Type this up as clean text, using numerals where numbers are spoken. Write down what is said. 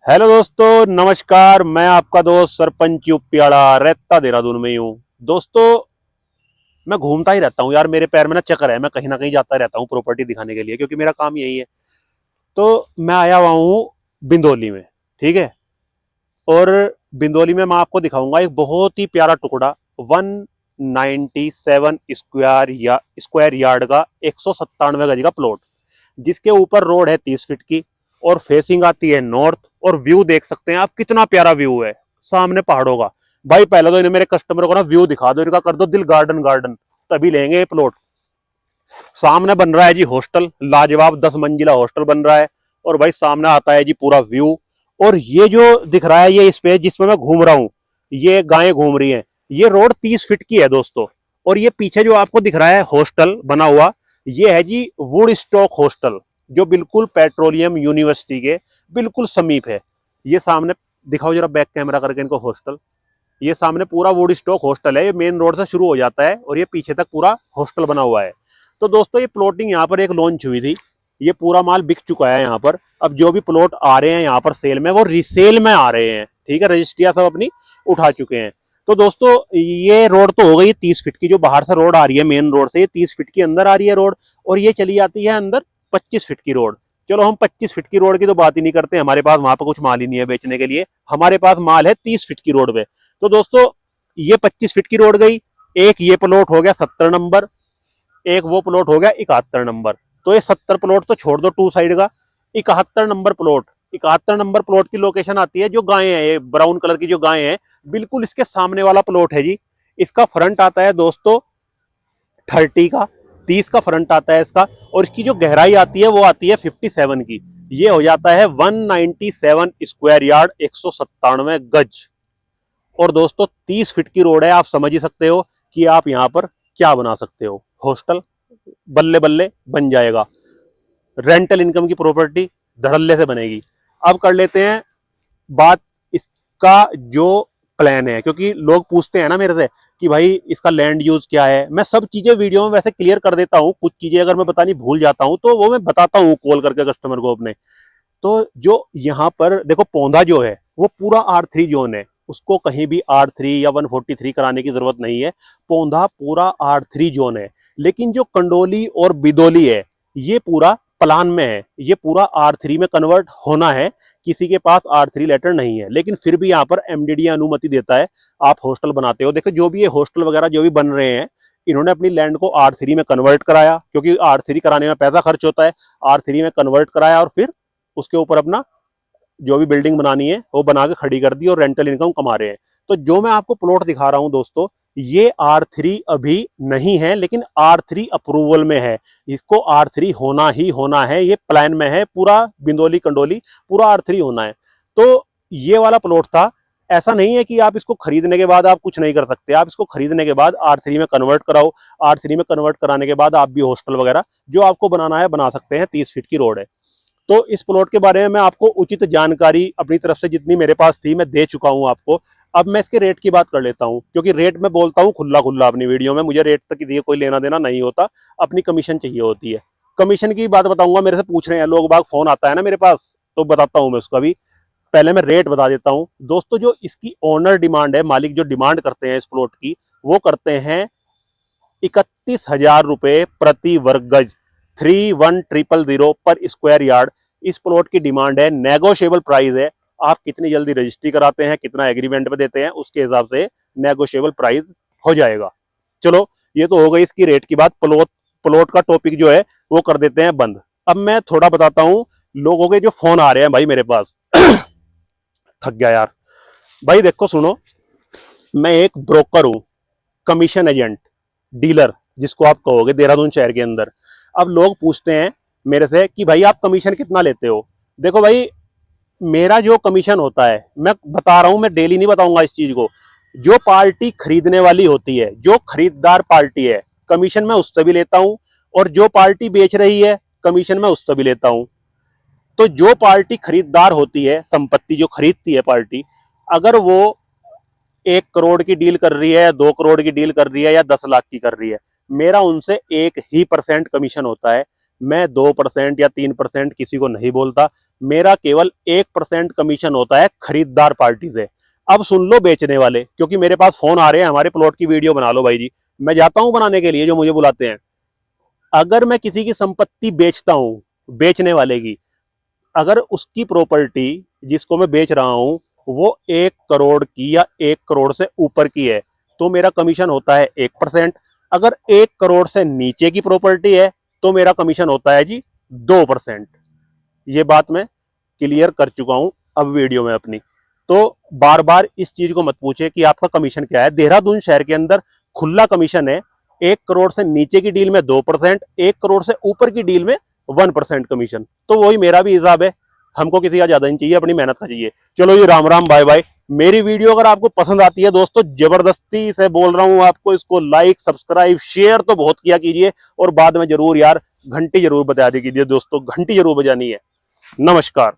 Hello दोस्तों, नमस्कार। मैं आपका दोस्त सरपंच यूपियाड़ा रहता देहरादून में ही हूँ। दोस्तों, मैं घूमता ही रहता हूँ यार। मेरे पैर में ना चक्कर है, मैं कहीं ना कहीं जाता रहता हूँ प्रॉपर्टी दिखाने के लिए, क्योंकि मेरा काम यही है। तो मैं आया हुआ हूँ बिंदोली में, ठीक है। और बिंदोली में मैं आपको दिखाऊंगा एक बहुत ही प्यारा टुकड़ा, 197 स्क्वायर यार्ड का 197 गज का प्लॉट, जिसके ऊपर रोड है 30 फीट की, और फेसिंग आती है नॉर्थ। और व्यू देख सकते हैं आप, कितना प्यारा व्यू है सामने पहाड़ों का। भाई पहले तो इन्हें, मेरे कस्टमर को ना व्यू दिखा दो, इनका कर दो दिल गार्डन गार्डन, तभी लेंगे ये प्लॉट। सामने बन रहा है जी हॉस्टल, लाजवाब 10 मंजिला हॉस्टल बन रहा है। और भाई सामने आता है जी पूरा व्यू। और ये जो दिख रहा है, ये स्पेस जिसमें मैं घूम रहा हूँ, ये गायें घूम रही हैं, ये रोड 30 फीट की है दोस्तों। और ये पीछे जो आपको दिख रहा है हॉस्टल बना हुआ, ये है जी वुड स्टॉक हॉस्टल, जो बिल्कुल पेट्रोलियम यूनिवर्सिटी के बिल्कुल समीप है। ये सामने दिखाओ जरा बैक कैमरा करके इनको हॉस्टल। ये सामने पूरा वुड स्टॉक हॉस्टल है, ये मेन रोड से शुरू हो जाता है और ये पीछे तक पूरा हॉस्टल बना हुआ है। तो दोस्तों, ये प्लॉटिंग यहाँ पर एक लॉन्च हुई थी, ये पूरा माल बिक चुका है यहाँ पर। अब जो भी प्लॉट आ रहे हैं यहाँ पर सेल में, वो रीसेल में आ रहे हैं, ठीक है। रजिस्ट्रियां सब अपनी उठा चुके हैं। तो दोस्तों, ये रोड तो हो गई 30 फीट की, जो बाहर से रोड आ रही है मेन रोड से, ये 30 फीट की अंदर आ रही है रोड। और ये चली जाती है अंदर 25 फीट की रोड। चलो, हम 25 फीट की रोड की तो बात ही नहीं करते, हमारे पास वहां पर कुछ माल ही नहीं है बेचने के लिए। हमारे पास माल है 30 फीट की रोड पे। तो दोस्तों, ये 25 फीट की रोड गई। एक ये प्लॉट हो गया 70 नंबर, एक वो प्लॉट हो गया 71 नंबर। तो ये 70 प्लॉट तो छोड़ दो टू साइड का, 71 नंबर प्लॉट। 71 नंबर प्लॉट की लोकेशन आती है, जो गायें हैं, ये ब्राउन कलर की जो गायें हैं, बिल्कुल इसके सामने वाला प्लॉट है जी। इसका फ्रंट आता है दोस्तों 30 का, 30 का फ्रंट आता है इसका। और इसकी जो गहराई आती है वो आती है 57 की। ये हो जाता है 197 स्क्वायर यार्ड, 197 गज। और दोस्तों, 30 फीट की रोड है, आप समझ ही सकते हो कि आप यहां पर क्या बना सकते हो। हॉस्टल बल्ले बल्ले बन जाएगा, रेंटल इनकम की प्रॉपर्टी धड़ल्ले से बनेगी। अब कर लेते हैं बात इसका जो प्लान है, क्योंकि लोग पूछते हैं ना मेरे से कि भाई इसका लैंड यूज क्या है। मैं सब चीजें वीडियो में वैसे क्लियर कर देता हूँ, कुछ चीजें अगर मैं बतानी भूल जाता हूँ तो वो मैं बताता हूँ कॉल करके कस्टमर को अपने। तो जो यहाँ पर देखो, पौधा जो है वो पूरा R3 जोन है, उसको कहीं भी R3 या 143 कराने की जरूरत नहीं है। पौधा पूरा R3 जोन है। लेकिन जो कंडोली और बिदोली है, ये पूरा प्लान में है, ये पूरा R3 में कन्वर्ट होना है। किसी के पास R3 लेटर नहीं है, लेकिन फिर भी यहाँ पर MDD अनुमति देता है, आप हॉस्टल बनाते हो। देखो, जो भी ये हॉस्टल वगैरह जो भी बन रहे हैं, इन्होंने अपनी लैंड को R3 में कन्वर्ट कराया, क्योंकि R3 कराने में पैसा खर्च होता है। R3 में कन्वर्ट कराया और फिर उसके ऊपर अपना जो भी बिल्डिंग बनानी है वो बना के खड़ी कर दी, और रेंटल इनकम कमा रहे हैं। तो जो मैं आपको प्लॉट दिखा रहा हूं दोस्तों, ये R3 अभी नहीं है, लेकिन R3 अप्रूवल में है। इसको R3 होना ही होना है, ये प्लान में है पूरा। बिंदोली कंडोली पूरा R3 होना है। तो ये वाला प्लॉट था। ऐसा नहीं है कि आप इसको खरीदने के बाद आप कुछ नहीं कर सकते, आप इसको खरीदने के बाद R3 में कन्वर्ट कराओ। R3 में कन्वर्ट कराने के बाद आप भी हॉस्टल वगैरह जो आपको बनाना है बना सकते हैं। 30 फीट की रोड है। तो इस प्लॉट के बारे में मैं आपको उचित जानकारी अपनी तरफ से जितनी मेरे पास थी मैं दे चुका हूं आपको। अब मैं इसके रेट की बात कर लेता हूं, क्योंकि रेट मैं बोलता हूं खुला खुला अपनी वीडियो में, मुझे रेट तक की कोई लेना देना नहीं होता, अपनी कमीशन चाहिए होती है। कमीशन की बात बताऊंगा, मेरे से पूछ रहे हैं लोग बाग, फोन आता है ना मेरे पास, तो बताता हूं मैं उसका भी। पहले मैं रेट बता देता हूं दोस्तों। जो इसकी ओनर डिमांड है, मालिक जो डिमांड करते हैं इस प्लॉट की, वो करते हैं 31,000 रुपए प्रति वर्ग गज, 31,000 पर स्क्वायर यार्ड। इस प्लॉट की डिमांड है, नेगोशिएबल प्राइस है। आप कितनी जल्दी रजिस्ट्री कराते हैं, कितना एग्रीमेंट पे देते हैं, उसके हिसाब से नेगोशिएबल प्राइस हो जाएगा। चलो, ये तो हो गई इसकी रेट की बात। प्लॉट प्लॉट का टॉपिक जो है वो कर देते हैं बंद। अब मैं थोड़ा बताता हूं लोगों के जो फोन आ रहे हैं भाई मेरे पास। थक गया यार। भाई देखो सुनो, मैं एक ब्रोकर हूं, कमीशन एजेंट, डीलर जिसको आप कहोगे देहरादून शहर के अंदर। अब लोग पूछते हैं मेरे से कि भाई आप कमीशन कितना लेते हो। देखो भाई, मेरा जो कमीशन होता है, मैं बता रहा हूं, मैं डेली नहीं बताऊंगा इस चीज को। जो पार्टी खरीदने वाली होती है, जो खरीददार पार्टी है, कमीशन मैं उससे भी लेता हूं। और जो पार्टी बेच रही है, कमीशन मैं उससे भी लेता हूं। तो जो पार्टी खरीददार होती है, संपत्ति जो खरीदती है पार्टी, अगर वो 1 करोड़ की डील कर रही है, 2 करोड़ की डील कर रही है, या 10 लाख की कर रही है, मेरा उनसे 1% कमीशन होता है। मैं 2% या 3% किसी को नहीं बोलता। मेरा केवल 1% कमीशन होता है खरीदार पार्टी से। अब सुन लो बेचने वाले, क्योंकि मेरे पास फोन आ रहे हैं, हमारे प्लॉट की वीडियो बना लो भाई जी, मैं जाता हूं बनाने के लिए जो मुझे बुलाते हैं। अगर मैं किसी की संपत्ति बेचता हूं, बेचने वाले की, अगर उसकी प्रॉपर्टी जिसको मैं बेच रहा हूं वो 1 करोड़ की या 1 करोड़ से ऊपर की है, तो मेरा कमीशन होता है 1%। अगर 1 करोड़ से नीचे की प्रॉपर्टी है तो मेरा कमीशन होता है जी 2%। ये बात मैं क्लियर कर चुका हूं अब वीडियो में अपनी। तो बार बार इस चीज को मत पूछे कि आपका कमीशन क्या है। देहरादून शहर के अंदर खुला कमीशन है। 1 करोड़ से नीचे की डील में 2%, 1 करोड़ से ऊपर की डील में 1% कमीशन। तो वही मेरा भी हिसाब है, हमको किसी का ज्यादा नहीं चाहिए, अपनी मेहनत का चाहिए। चलो जी, राम राम, बाय बाय। मेरी वीडियो अगर आपको पसंद आती है दोस्तों, जबरदस्ती से बोल रहा हूं आपको, इसको लाइक सब्सक्राइब शेयर तो बहुत किया कीजिए, और बाद में जरूर यार घंटी जरूर बजा दी कीजिए दोस्तों, घंटी जरूर बजानी है। नमस्कार।